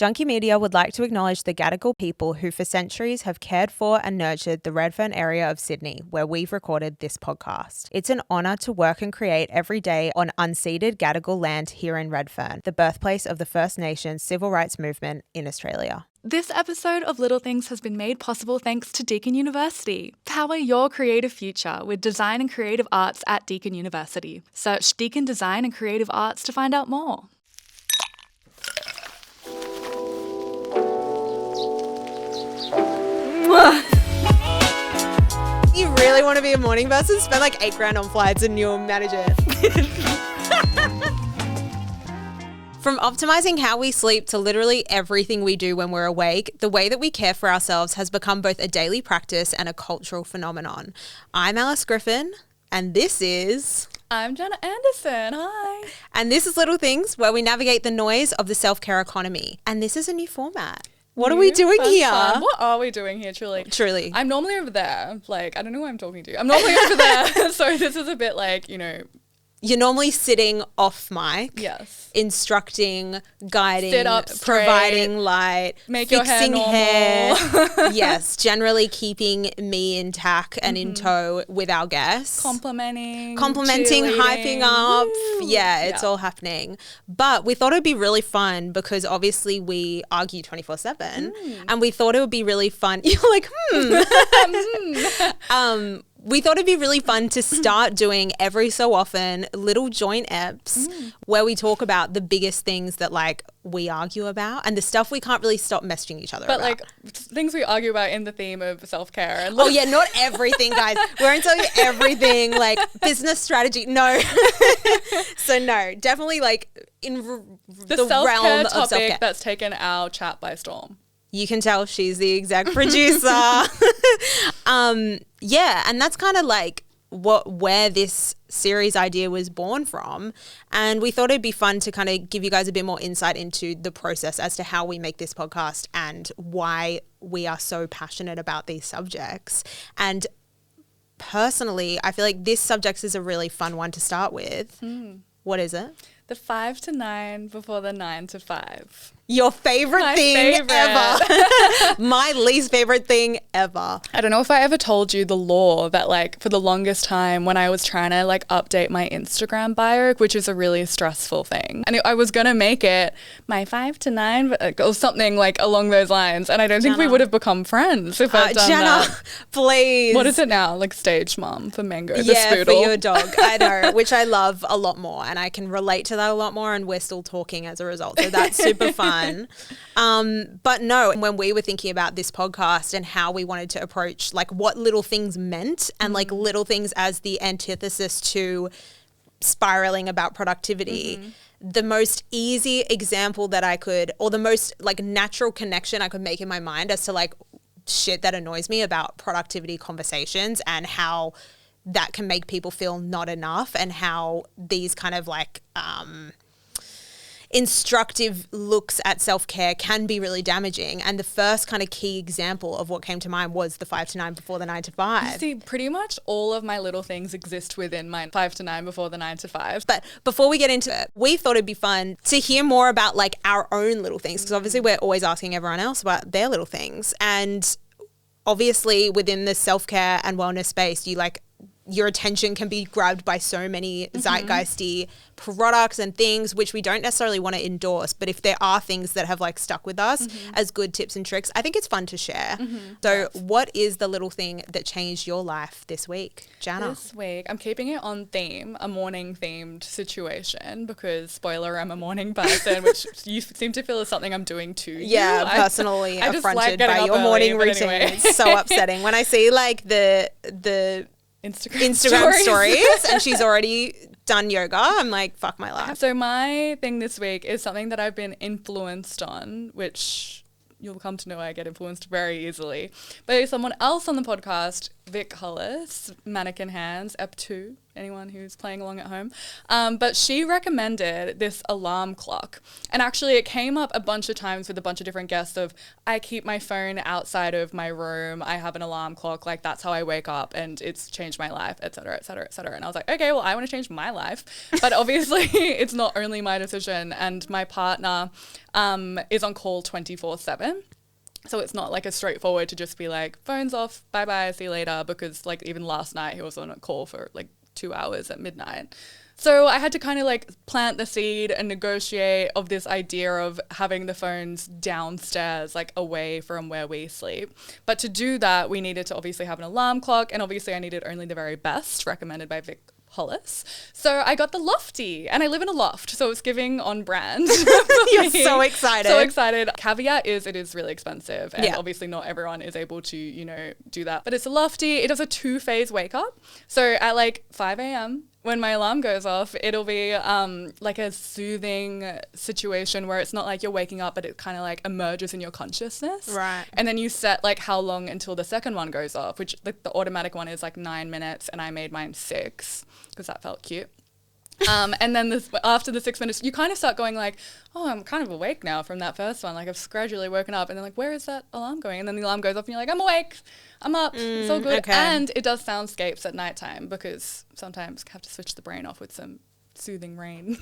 Junkie Media would like to acknowledge the Gadigal people who for centuries have cared for and nurtured the Redfern area of Sydney, where we've recorded this podcast. It's an honour to work and create every day on unceded Gadigal land here in Redfern, the birthplace of the First Nations civil rights movement in Australia. This episode of Little Things has been made possible thanks to Deakin University. Power your creative future with design and creative arts at Deakin University. Search Deakin Design and Creative Arts to find out more. You really want to be a morning person? Spend like $8,000 on flights and you'll manage it. From optimizing how we sleep to literally everything we do when we're awake, the way that we care for ourselves has become both a daily practice and a cultural phenomenon. I'm Alice Griffin, and this is... I'm Jannah Anderson. Hi. And this is Little Things, where we navigate the noise of the self-care economy. And this is a new format. What are we doing here? What are we doing here, truly? Truly. I'm normally over there. Like, I don't know who I'm talking to. I'm normally over there. So this is a bit like, you know... You're normally sitting off mic. Yes. Instructing, guiding, Sit up straight, providing light, make fixing your hair normal. Yes, generally keeping me intact and in tow with our guests. Complimenting, hyping up. Woo. Yeah, it's all happening. But we thought it'd be really fun because obviously we argue 24/7 and we thought it would be really fun. You're like, we thought it'd be really fun to start doing every so often little joint eps where we talk about the biggest things that like we argue about and the stuff we can't really stop messaging each other about. But like things we argue about in the theme of self-care. And oh yeah, not everything, guys. We won't tell you everything, like business strategy. No. So no, definitely like in the realm of self-care. That's taken our chat by storm. You can tell she's the exec producer. Yeah, and that's kind of like where this series idea was born from. And we thought it'd be fun to kind of give you guys a bit more insight into the process as to how we make this podcast and why we are so passionate about these subjects. And personally, I feel like this subject is a really fun one to start with. What is it? The 5 to 9 before the 9 to 5. Your favorite thing ever. My least favorite thing ever. I don't know if I ever told you the lore that like for the longest time when I was trying to like update my Instagram bio, which is a really stressful thing. And I was going to make it my 5 to 9 or something like along those lines. And I don't think we would have become friends if I'd done Jannah, that. Please. What is it now? Like stage mom for Mango, the yeah, spoodle. For your dog. I know, which I love a lot more. And I can relate to that a lot more. And we're still talking as a result. So that's super fun. But no, when we were thinking about this podcast and how we wanted to approach like what little things meant and like little things as the antithesis to spiraling about productivity, the most easy example that I could, or the most like natural connection I could make in my mind as to like shit that annoys me about productivity conversations and how that can make people feel not enough and how these kind of like, instructive looks at self-care can be really damaging. And the first kind of key example of what came to mind was the 5 to 9 before the 9 to 5. You see, pretty much all of my little things exist within my 5 to 9 before the 9 to 5. But before we get into it, we thought it'd be fun to hear more about like our own little things because obviously we're always asking everyone else about their little things. And obviously within the self-care and wellness space, you like your attention can be grabbed by so many zeitgeisty products and things which we don't necessarily want to endorse, but if there are things that have like stuck with us as good tips and tricks, I think it's fun to share. So what is the little thing that changed your life this week, Jannah? This week, I'm keeping it on theme, a morning themed situation because, spoiler, I'm a morning person, which you seem to feel is something I'm doing too. Yeah, personally I affronted by your morning routine. Anyway. It's so upsetting. When I see like the Instagram stories and she's already done yoga, I'm like, fuck my life. So my thing this week is something that I've been influenced on, which you'll come to know I get influenced very easily, by someone else on the podcast, Vic Hollis, Mannequin Hands, Ep 2. anyone who's playing along at home. But she recommended this alarm clock. And actually it came up a bunch of times with a bunch of different guests of, I keep my phone outside of my room. I have an alarm clock. Like that's how I wake up and it's changed my life, et cetera, et cetera, et cetera. And I was like, okay, well, I want to change my life. But obviously it's not only my decision, and my partner is on call 24/7. So it's not like a straightforward to just be like, phone's off, bye-bye, see you later. Because like even last night he was on a call for like 2 hours at midnight. So I had to kind of like plant the seed and negotiate of this idea of having the phones downstairs, like away from where we sleep. But to do that, we needed to obviously have an alarm clock. And obviously I needed only the very best, recommended by Vic Hollis. So I got the Lofty, and I live in a loft, so it's giving on brand. You're so excited. So excited. Caveat is it is really expensive, and obviously not everyone is able to, you know, do that. But it's a Lofty. It does a 2-phase wake up. So at like 5 a.m. when my alarm goes off, it'll be like a soothing situation where it's not like you're waking up, but it kind of like emerges in your consciousness. Right. And then you set like how long until the second one goes off, which like the automatic one is like 9 minutes, and I made mine 6 because that felt cute. And then after the 6 minutes, you kind of start going like, oh, I'm kind of awake now from that first one. Like I've gradually woken up, and then like, where is that alarm going? And then the alarm goes off and you're like, I'm awake, I'm up, it's all good. Okay. And it does soundscapes at nighttime because sometimes you have to switch the brain off with some soothing rain.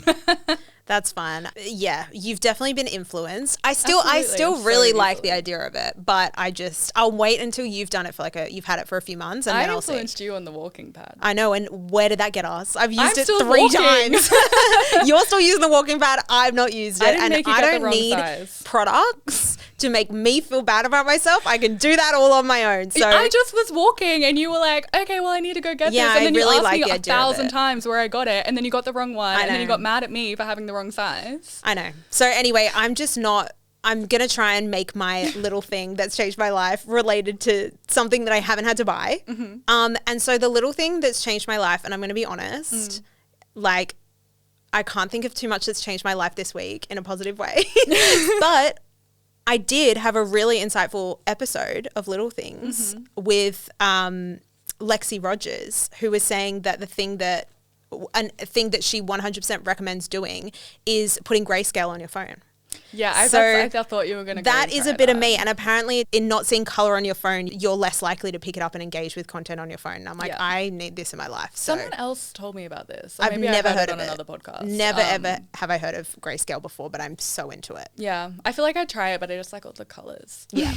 That's fun. Yeah, you've definitely been influenced. I still Absolutely. really So like easily. the idea of it, but I'll wait until you've done it for you've had it for a few months, and then I'll see. I influenced you on the walking pad. I know, and where did that get us? I've used it still 3 walking. times. You're still using the walking pad. I've not used it, I didn't and make you I get the don't wrong need size. products to make me feel bad about myself. I can do that all on my own. So I just was walking, and you were like, okay, well, I need to go get Yeah, this. And then I really you asked like me the idea of 1,000 it. times where I got it, and then you got the wrong one, I and then you know. got mad at me for having the wrong size. I know. So anyway, I'm going to try and make my little thing that's changed my life related to something that I haven't had to buy. Mm-hmm. And so the little thing that's changed my life, and I'm going to be honest, like I can't think of too much that's changed my life this week in a positive way, but I did have a really insightful episode of Little Things with Lexi Rogers, who was saying that a thing that she 100% recommends doing is putting grayscale on your phone. Yeah, I thought you were going to go That and is try a bit of that. me. And apparently in not seeing color on your phone, you're less likely to pick it up and engage with content on your phone. And I'm like, Yeah. I need this in my life. So Someone else told me about this. Or I've maybe never I heard it of on it. another podcast. Never ever have I heard of grayscale before, but I'm so into it. Yeah, I feel like I'd try it, but I just like all the colors. Yeah.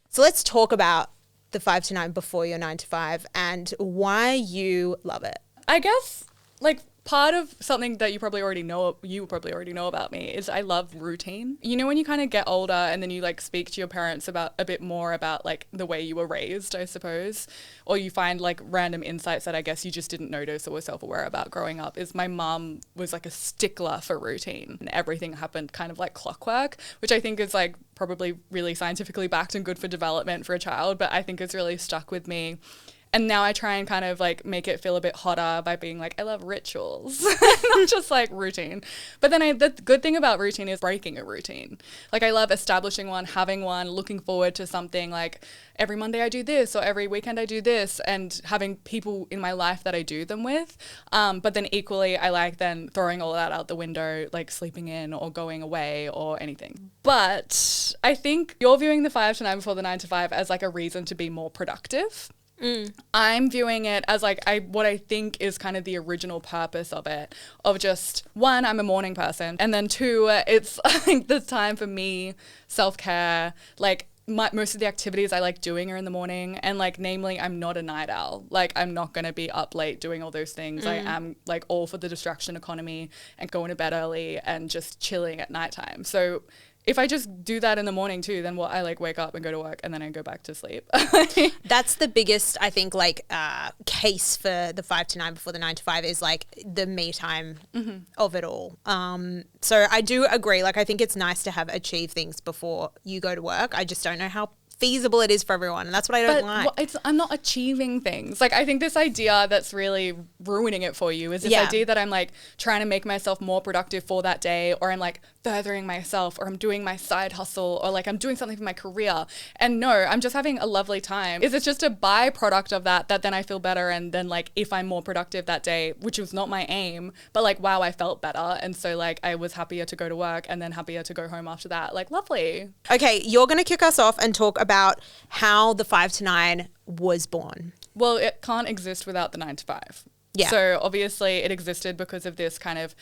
So let's talk about the 5 to 9 before your 9 to 5 and why you love it. I guess like part of something that you probably already know about me is I love routine. You know, when you kind of get older and then you like speak to your parents about a bit more about like the way you were raised, I suppose, or you find like random insights that I guess you just didn't notice or were self-aware about growing up, is my mum was like a stickler for routine, and everything happened kind of like clockwork, which I think is like probably really scientifically backed and good for development for a child, but I think it's really stuck with me. And now I try and kind of like make it feel a bit hotter by being like, I love rituals, not just like routine. But then the good thing about routine is breaking a routine. Like I love establishing one, having one, looking forward to something like every Monday I do this or every weekend I do this, and having people in my life that I do them with. But then equally, I like then throwing all that out the window, like sleeping in or going away or anything. But I think you're viewing the 5 to 9 before the 9 to 5 as like a reason to be more productive. I'm viewing it as like what I think is kind of the original purpose of it, of just 1, I'm a morning person, and then 2, it's like the time for me, self-care, like most of the activities I like doing are in the morning, and like namely I'm not a night owl. Like I'm not going to be up late doing all those things. I am like all for the distraction economy and going to bed early and just chilling at nighttime. So if I just do that in the morning too, then I like wake up and go to work and then I go back to sleep. That's the biggest, I think, like case for the 5 to 9 before the 9 to 5 is like the me time of it all. So I do agree. Like I think it's nice to have achieved things before you go to work. I just don't know how feasible it is for everyone. And that's what I don't like. I'm not achieving things. Like, I think this idea that's really ruining it for you is this idea that I'm like trying to make myself more productive for that day, or I'm like furthering myself, or I'm doing my side hustle, or like I'm doing something for my career. And no, I'm just having a lovely time. It's just a byproduct of that then I feel better. And then like if I'm more productive that day, which was not my aim, but like, wow, I felt better. And so like I was happier to go to work and then happier to go home after that. Like, lovely. Okay, you're going to kick us off and talk about how the 5 to 9 was born. Well, it can't exist without the 9 to 5. Yeah. So obviously it existed because of this kind of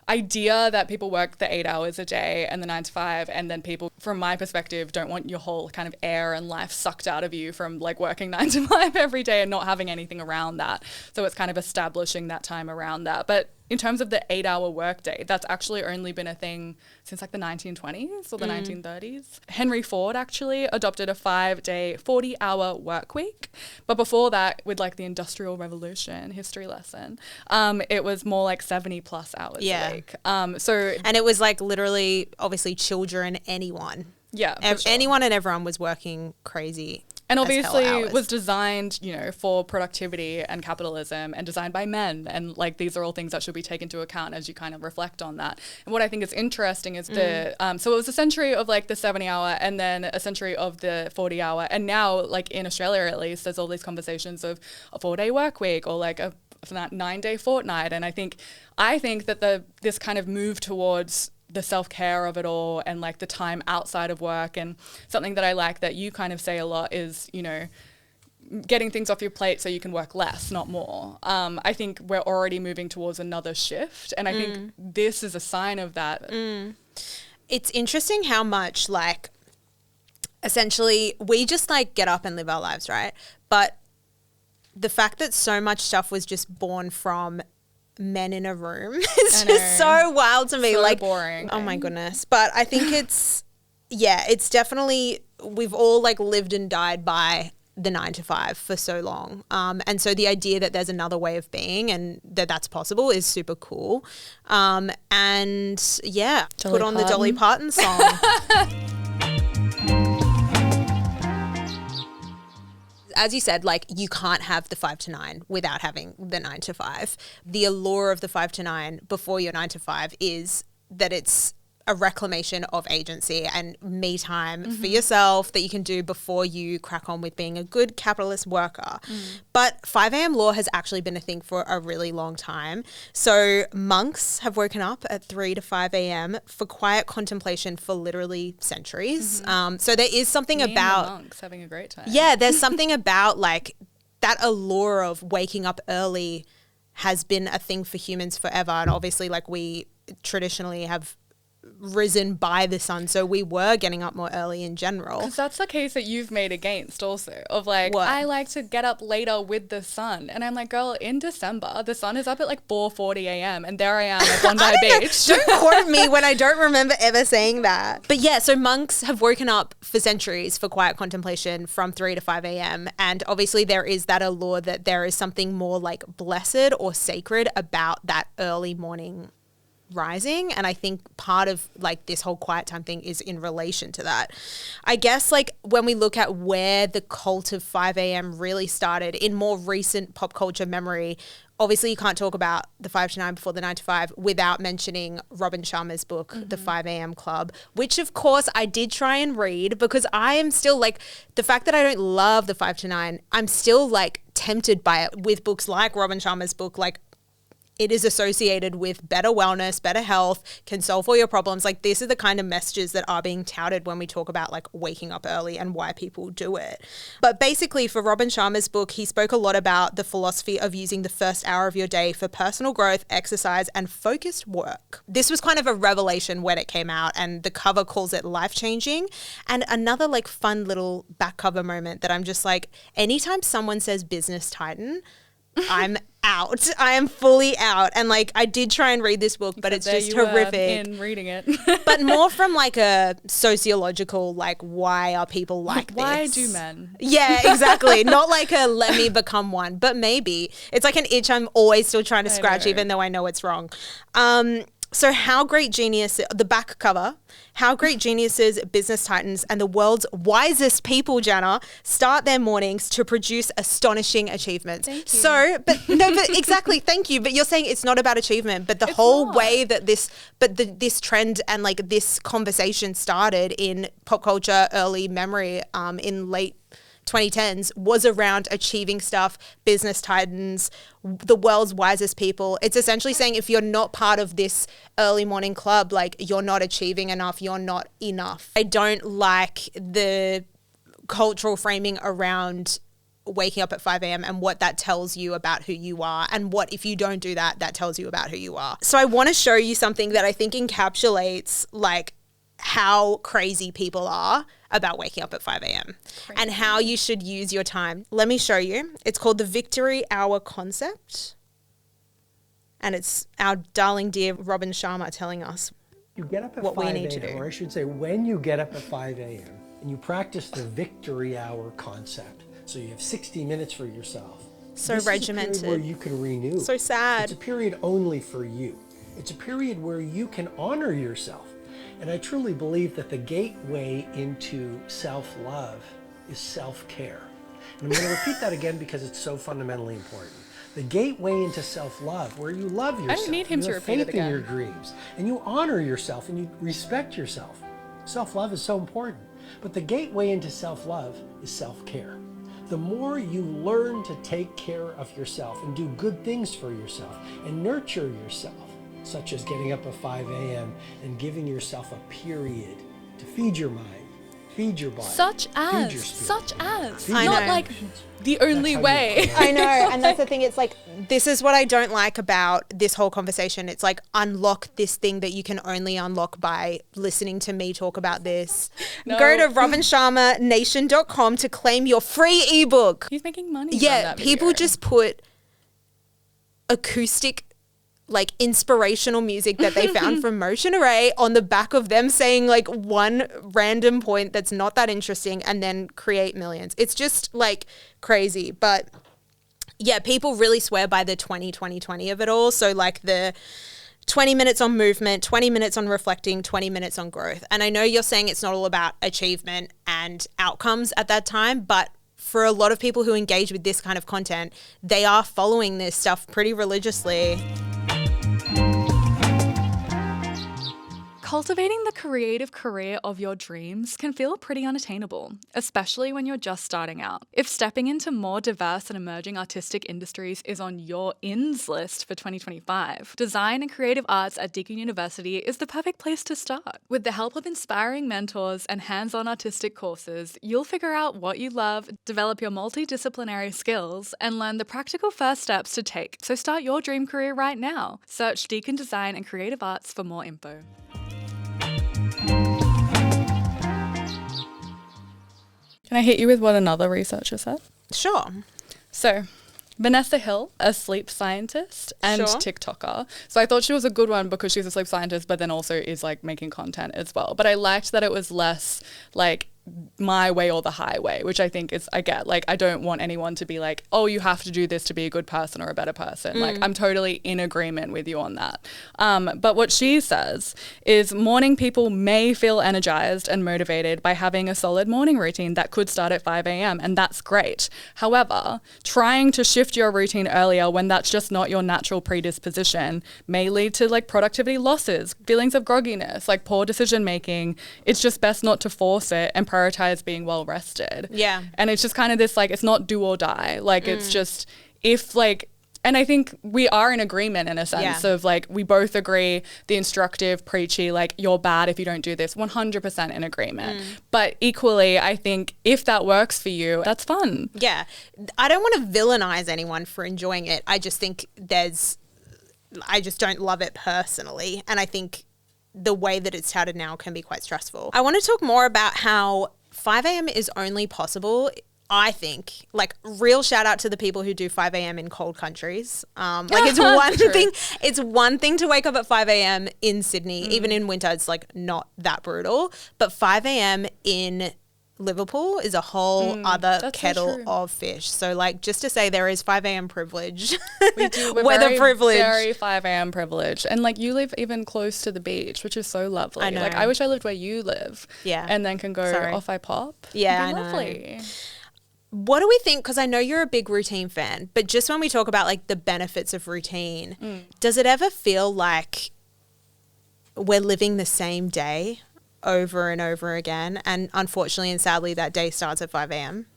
idea that people work the 8 hours a day and the 9 to 5, and then people, from my perspective, don't want your whole kind of air and life sucked out of you from like working 9 to 5 every day and not having anything around that. So it's kind of establishing that time around that. But in terms of the 8-hour workday, that's actually only been a thing since like the 1920s or the 1930s. Henry Ford actually adopted a 5-day, 40-hour work week. But before that, with like the Industrial Revolution history lesson, it was more like 70 plus hours a week. And it was like literally, obviously, children, anyone. Yeah, sure. Anyone and everyone was working crazy. And obviously it was designed, you know, for productivity and capitalism, and designed by men. And like, these are all things that should be taken into account as you kind of reflect on that. And what I think is interesting is so it was a century of like the 70-hour, and then a century of the 40-hour. And now, like in Australia at least, there's all these conversations of a 4-day work week, or like a 9-day fortnight. And I think that this kind of move towards the self-care of it all, and like the time outside of work, and something that I like that you kind of say a lot is, you know, getting things off your plate so you can work less, not more. I think we're already moving towards another shift, and I think this is a sign of that. It's interesting how much like essentially we just like get up and live our lives, right? But the fact that so much stuff was just born from men in a room is just so wild to me. So like boring. Oh my goodness. But I think it's definitely, we've all like lived and died by the 9 to 5 for so long. And so the idea that there's another way of being and that's possible is super cool. And yeah, put on the Dolly Parton song. As you said, like you can't have the 5 to 9 without having the 9 to 5. The allure of the 5 to 9 before your 9 to 5 is that it's a reclamation of agency and me time for yourself that you can do before you crack on with being a good capitalist worker. But 5 a.m. law has actually been a thing for a really long time. So monks have woken up at 3 to 5 a.m. for quiet contemplation for literally centuries. So there is something about monks having a great time. Yeah, there's something about like that allure of waking up early has been a thing for humans forever. And obviously like we traditionally have risen by the sun, so we were getting up more early in general. Because that's the case that you've made against also, of like, what? I like to get up later with the sun. And I'm like, girl, in December, the sun is up at like 4:40 a.m. and there I am at Bondi Beach. Don't quote me when I don't remember ever saying that. But yeah, so monks have woken up for centuries for quiet contemplation from 3 to 5 a.m. And obviously there is that allure that there is something more like blessed or sacred about that early morning rising. And I think part of like this whole quiet time thing is in relation to that. I guess like when we look at where the cult of 5 a.m. really started in more recent pop culture memory, obviously you can't talk about the 5 to 9 before the 9 to 5 without mentioning Robin Sharma's book, The 5 a.m. Club, which of course I did try and read because I am still like, the fact that I don't love the 5 to 9, I'm still like tempted by it with books like Robin Sharma's book. Like, it is associated with better wellness, better health, can solve all your problems. Like, these are the kind of messages that are being touted when we talk about like waking up early and why people do it. But basically for Robin Sharma's book, he spoke a lot about the philosophy of using the first hour of your day for personal growth, exercise, and focused work. This was kind of a revelation when it came out, and the cover calls it life-changing. And another like fun little back cover moment that I'm just like, anytime someone says business titan, I'm out. I am fully out. And like, I did try and read this book, but it's just horrific. In reading it. But more from like a sociological, like, why are people like this? Why do men? Yeah, exactly. Not like a let me become one, but maybe. It's like an itch I'm always still trying to scratch, even though I know it's wrong. So how great genius, the back cover, how great geniuses, business titans, and the world's wisest people, Jannah, start their mornings to produce astonishing achievements. Thank you. So, but exactly, thank you. But you're saying it's not about achievement, but the whole way that this trend and like this conversation started in pop culture, early memory, in late 2010s was around achieving stuff, business titans, the world's wisest people. It's essentially saying if you're not part of this early morning club, like you're not achieving enough, you're not enough. I don't like the cultural framing around waking up at 5 a.m. and what that tells you about who you are, and what if you don't do that, that tells you about who you are. So I want to show you something that I think encapsulates like how crazy people are about waking up at 5 a.m. and how you should use your time. Let me show you. It's called the Victory Hour Concept. And it's our darling dear Robin Sharma telling us you get up at what 5 we need to a.m., do. or I should say when you get up at 5 a.m. and you practice the Victory Hour concept. So you have 60 minutes for yourself. So this regimented. Is a period where you can renew. So sad. It's a period only for you. It's a period where you can honor yourself. And I truly believe that the gateway into self-love is self-care. And I'm going to repeat that again because it's so fundamentally important. The gateway into self-love, where you love yourself. I don't need him you to have repeat it faith in again. your dreams, and you honor yourself, and you respect yourself. Self-love is so important. But the gateway into self-love is self-care. The more you learn to take care of yourself and do good things for yourself and nurture yourself, such as getting up at 5 a.m. and giving yourself a period to feed your mind, feed your body, Such feed your as. spirit. I Not know. like the only That's how way. you- I know, and that's the thing. It's like, this is what I don't like about this whole conversation. It's like, unlock this thing that you can only unlock by listening to me talk about this. No. Go to robinsharmanation.com to claim your free ebook. He's making money. from Yeah, that people video. just put acoustic, like inspirational music that they found from Motion Array on the back of them saying like one random point that's not that interesting and then create millions. It's just like crazy. But yeah, people really swear by the 20-20-20 of it all. So like the 20 minutes on movement, 20 minutes on reflecting, 20 minutes on growth. And I know you're saying it's not all about achievement and outcomes at that time, but for a lot of people who engage with this kind of content, they are following this stuff pretty religiously. Cultivating the creative career of your dreams can feel pretty unattainable, especially when you're just starting out. If stepping into more diverse and emerging artistic industries is on your ins list for 2025, design and creative arts at Deakin University is the perfect place to start. With the help of inspiring mentors and hands-on artistic courses, you'll figure out what you love, develop your multidisciplinary skills, and learn the practical first steps to take. So start your dream career right now. Search Deakin Design and Creative Arts for more info. Can I hit you with what another researcher said? Sure. So, Vanessa Hill, a sleep scientist and Sure. TikToker. So I thought she was a good one because she's a sleep scientist, but then also is like making content as well. But I liked that it was less like my way or the highway, which I think is, I get, like, I don't want anyone to be like, oh, you have to do this to be a good person or a better person. Like, I'm totally in agreement with you on that. But what she says is morning people may feel energized and motivated by having a solid morning routine that could start at 5 a.m. and that's great. However, trying to shift your routine earlier when that's just not your natural predisposition may lead to like productivity losses, feelings of grogginess, like poor decision making. It's just best not to force it and prioritize being well rested. Yeah. And it's just kind of this, like, it's not do or die. Like, it's just, if like, and I think we are in agreement in a sense of like, we both agree the instructive, preachy, like, you're bad if you don't do this, 100% in agreement. But equally, I think if that works for you, that's fun. Yeah. I don't want to villainize anyone for enjoying it. I just think I just don't love it personally. And I think the way that it's touted now can be quite stressful. I want to talk more about how 5 a.m. is only possible, I think, like, real shout out to the people who do 5 a.m. in cold countries. Like, it's one True. thing. It's one thing to wake up at 5 a.m. in Sydney. Even in winter, it's like not that brutal. But 5 a.m. in Liverpool is a whole other that's so kettle true. of fish. So like just to say there is 5 a.m. privilege. We do. We're Weather very, privilege. Very 5 a.m. privilege. And like you live even close to the beach, which is so lovely. I know. Like I wish I lived where you live. Yeah. And then can go Sorry. off I pop. Yeah, It'd be I know. lovely. What do we think? Because I know you're a big routine fan, but just when we talk about like the benefits of routine, does it ever feel like we're living the same day over and over again? And unfortunately and sadly, that day starts at 5 a.m.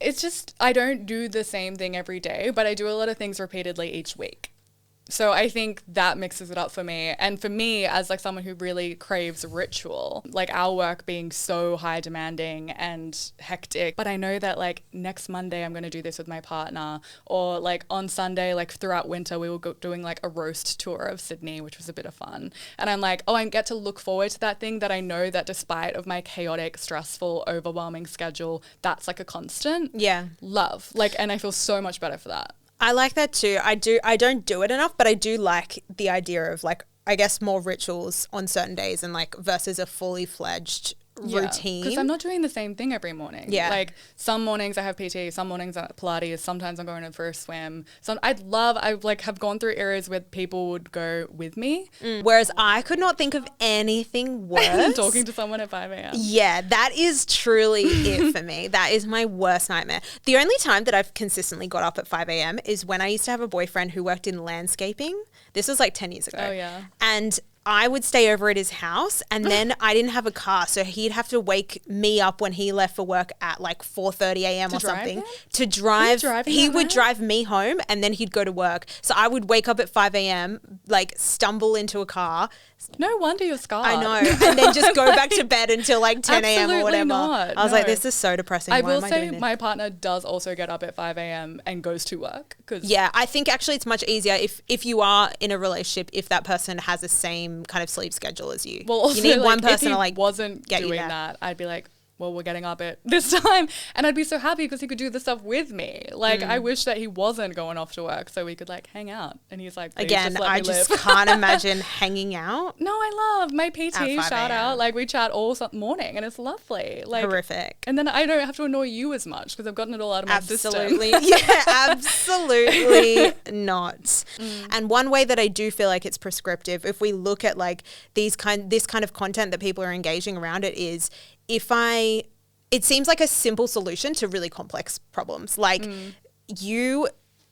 It's just, I don't do the same thing every day, but I do a lot of things repeatedly each week. So I think that mixes it up for me. And for me, as like someone who really craves ritual, like our work being so high demanding and hectic, but I know that like next Monday I'm going to do this with my partner, or like on Sunday, like throughout winter, we were doing like a roast tour of Sydney, which was a bit of fun. And I'm like, oh, I get to look forward to that thing that I know that despite of my chaotic, stressful, overwhelming schedule, that's like a constant. Yeah. Love. Like, and I feel so much better for that. I like that too. I don't do it enough, but I do like the idea of like, I guess more rituals on certain days and like versus a fully fledged routine. Because I'm not doing the same thing every morning. Yeah. Like some mornings I have PT, some mornings I have Pilates, sometimes I'm going in for a swim. I like have gone through areas where people would go with me. Whereas I could not think of anything worse. Talking to someone at 5 a.m. Yeah, that is truly it for me. That is my worst nightmare. The only time that I've consistently got up at 5 a.m. is when I used to have a boyfriend who worked in landscaping. This was like 10 years ago. Oh, yeah. And I would stay over at his house, and then I didn't have a car, so he'd have to wake me up when he left for work at like 4:30 a.m. or something him? to drive. He would around? drive me home, and then he'd go to work. So I would wake up at 5 a.m., like stumble into a car. No wonder you're scarred. I know, and then just go back to bed until like 10 a.m. or Absolutely whatever. not. I was like, No. this is so depressing. I Why will am I say doing this? my partner does also get up at 5 a.m. and goes to work. Yeah, I think actually it's much easier if you are in a relationship, if that person has the same kind of sleep schedule as you. Well, also, you need like, one person if he to like wasn't get you doing there. that, I'd be like, well, we're getting up at this time. And I'd be so happy because he could do the stuff with me. Like, I wish that he wasn't going off to work so we could like hang out. And he's like, please Again, just let I me just live. can't imagine hanging out. No, I love my PT, 5 shout a.m. out. Like, we chat all morning and it's lovely. Like, Horrific. And then I don't have to annoy you as much because I've gotten it all out of my Absolutely. system. Yeah, absolutely not. And one way that I do feel like it's prescriptive, if we look at like this kind of content that people are engaging around it, is it seems like a simple solution to really complex problems. Like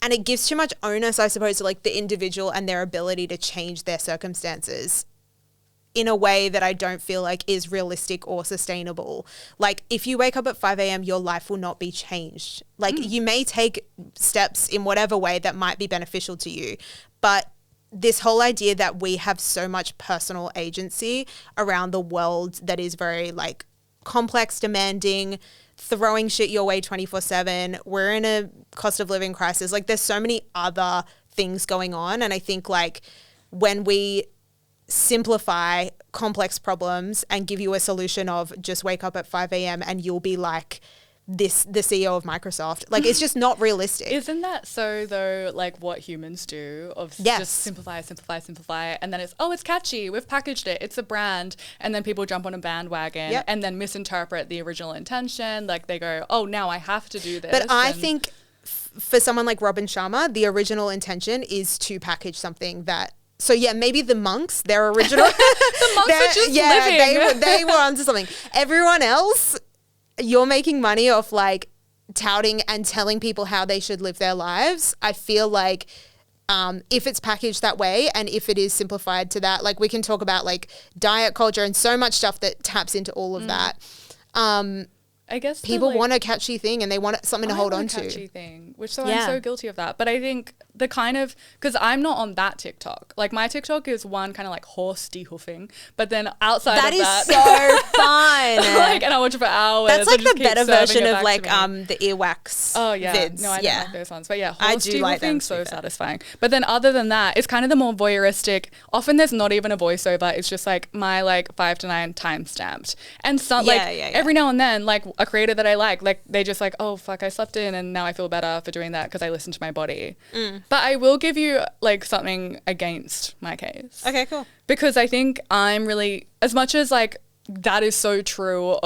and it gives too much onus, I suppose, to like the individual and their ability to change their circumstances in a way that I don't feel like is realistic or sustainable. Like if you wake up at 5 a.m., your life will not be changed. Like you may take steps in whatever way that might be beneficial to you, but this whole idea that we have so much personal agency around the world that is very like complex, demanding, throwing shit your way 24/7. We're in a cost of living crisis. Like there's so many other things going on. And I think like when we simplify complex problems and give you a solution of just wake up at 5 a.m. and you'll be like the CEO of Microsoft. Like it's just not realistic. Isn't that so though, like what humans do of Yes. just simplify, and then it's catchy, we've packaged it, it's a brand, and then people jump on a bandwagon Yep. and then misinterpret the original intention. Like they go, oh, now I have to do this. But I think for someone like Robin Sharma, the original intention is to package something that. So yeah, maybe the monks, their original. the monks are just living. they were onto something. Everyone else, you're making money off like touting and telling people how they should live their lives. I feel like if it's packaged that way and if it is simplified to that, like we can talk about like diet culture and so much stuff that taps into all of that. I guess People want a catchy thing and they want something to hold on to. Catchy thing, which I'm Yeah. so guilty of that. But I think the kind of, because I'm not on that TikTok. Like my TikTok is one kind of like horse dehoofing, but then outside That of is that, so fun. like, and I watch it for hours. That's I like just the keep better serving version it of back like to me. the earwax Oh yeah, vids. no, I don't like those ones, but yeah, I horse do like them, dehoofing, so to be fair. satisfying. But then other than that, it's kind of the more voyeuristic. Often there's not even a voiceover. It's just like my like 5 to 9 time stamped, and some Yeah, like yeah, yeah. every now and then like a creator that I like they just like, oh fuck, I slept in and now I feel better for doing that because I listened to my body. But I will give you like something against my case. Okay, cool. Because I think I'm really, as much as like that is so true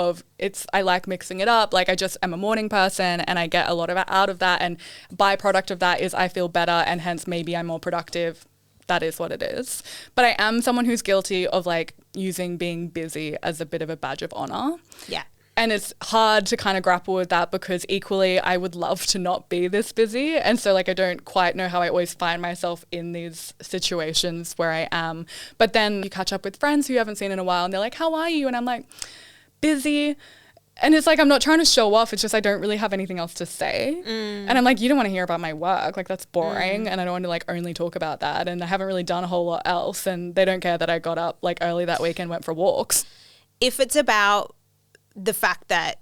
I like mixing it up. Like I just am a morning person and I get a lot of out of that, and byproduct of that is I feel better and hence maybe I'm more productive. That is what it is. But I am someone who's guilty of like using being busy as a bit of a badge of honor. Yeah. And it's hard to kind of grapple with that because equally I would love to not be this busy. And so like I don't quite know how I always find myself in these situations where I am. But then you catch up with friends who you haven't seen in a while and they're like, how are you? And I'm like, busy. And it's like I'm not trying to show off. It's just I don't really have anything else to say. And I'm like, you don't want to hear about my work. Like that's boring. And I don't want to like only talk about that. And I haven't really done a whole lot else. And they don't care that I got up like early that week and went for walks. If it's about the fact that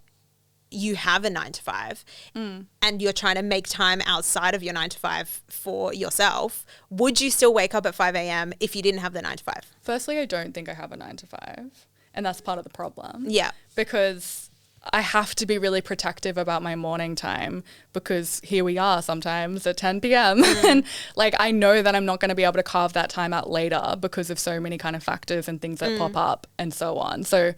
you have a 9 to 5 and you're trying to make time outside of your 9 to 5 for yourself, would you still wake up at 5 a.m. if you didn't have the 9 to 5? Firstly, I don't think I have a 9 to 5. And that's part of the problem. Yeah. Because I have to be really protective about my morning time because here we are sometimes at 10 p.m. and like I know that I'm not going to be able to carve that time out later because of so many kind of factors and things that pop up and so on. So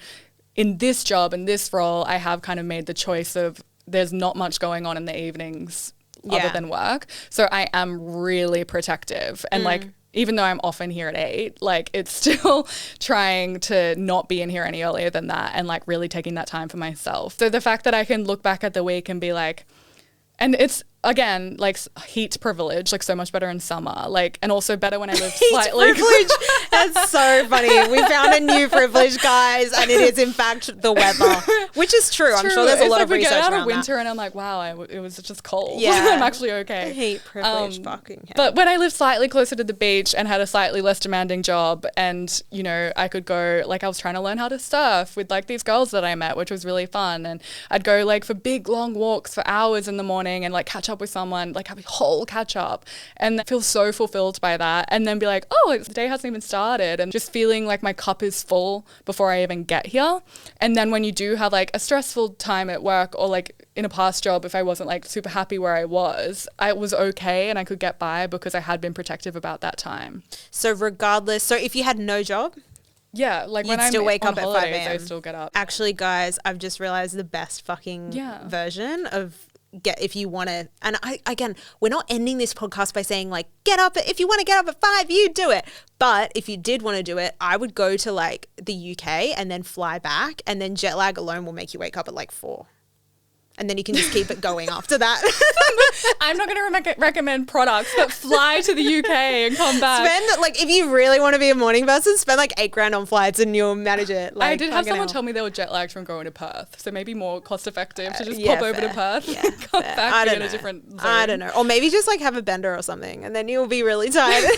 in this job, in this role, I have kind of made the choice of there's not much going on in the evenings other than work. So I am really protective and like even though I'm often here at 8, like it's still trying to not be in here any earlier than that and like really taking that time for myself. So the fact that I can look back at the week and be like, and it's again like heat privilege, like so much better in summer, like and also better when I live slightly. Privilege. That's so funny. We found a new privilege, guys, and it is in fact the weather, which is true. I'm sure there's a lot of research around that. We get out of winter and I'm like, wow, it was just cold. Yeah, I'm actually okay. Heat privilege, fucking hell. But when I lived slightly closer to the beach and had a slightly less demanding job, and you know, I could go like I was trying to learn how to surf with like these girls that I met, which was really fun, and I'd go like for big long walks for hours in the morning and like catch up with someone, like have a whole catch up and feel so fulfilled by that, and then be like, oh, the day hasn't even started, and just feeling like my cup is full before I even get here. And then when you do have like a stressful time at work or like in a past job, if I wasn't like super happy where I was okay and I could get by because I had been protective about that time. So regardless, so if you had no job, yeah, like when you'd still wake up at 5 a.m. I still get up. Actually, guys, I've just realized the best fucking version of if you want to, and again, we're not ending this podcast by saying like, get up, if you want to get up at 5, you do it. But if you did want to do it, I would go to like the UK and then fly back, and then jet lag alone will make you wake up at like 4. And then you can just keep it going after that. I'm not going to recommend products, but fly to the UK and come back. Spend, like, if you really want to be a morning person, spend like $8,000 on flights and you'll manage it. Like, I did have someone tell me they were jet lagged from going to Perth. So maybe more cost effective to just pop over to Perth and come back in a different zone. I don't know. Or maybe just like have a bender or something and then you'll be really tired.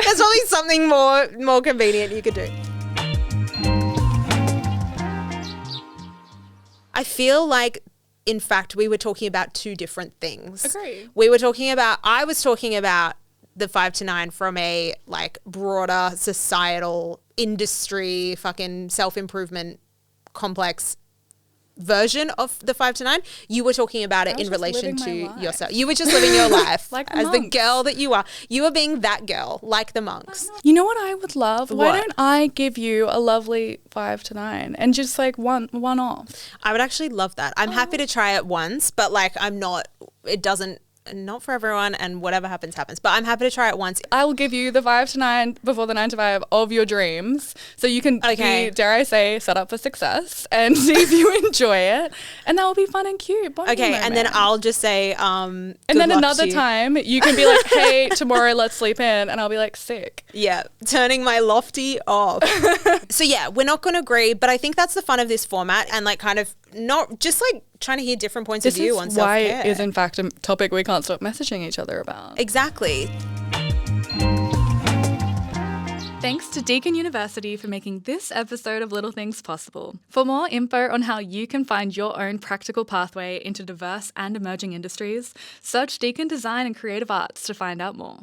There's probably something more convenient you could do. I feel like, in fact, we were talking about two different things. Agree. I was talking about the 5 to 9 from a like broader societal industry, fucking self-improvement complex version of the 5 to 9. You were talking about it in relation to yourself. You were just living your life like as the girl that you are. You were being that girl, like the monks. You know what I would love? What? Why don't I give you a lovely 5 to 9 and just like one off? I would actually love that. I'm happy to try it once, but like not for everyone, and whatever happens, happens. But I'm happy to try it once. I will give you the 5 to 9 before the 9 to 5 of your dreams. So you can be, dare I say, set up for success and see if you enjoy it. And that will be fun and cute. Okay, and then I'll just say, and then another time you can be like, hey, tomorrow let's sleep in. And I'll be like, sick. Yeah, turning my lofty off. So yeah, we're not going to agree, but I think that's the fun of this format, and like kind of not just like trying to hear different points of view on self-care. This is why is in fact a topic we can't stop messaging each other about. Exactly. Thanks to Deakin University for making this episode of Little Things possible. For more info on how you can find your own practical pathway into diverse and emerging industries, search Deakin Design and Creative Arts to find out more.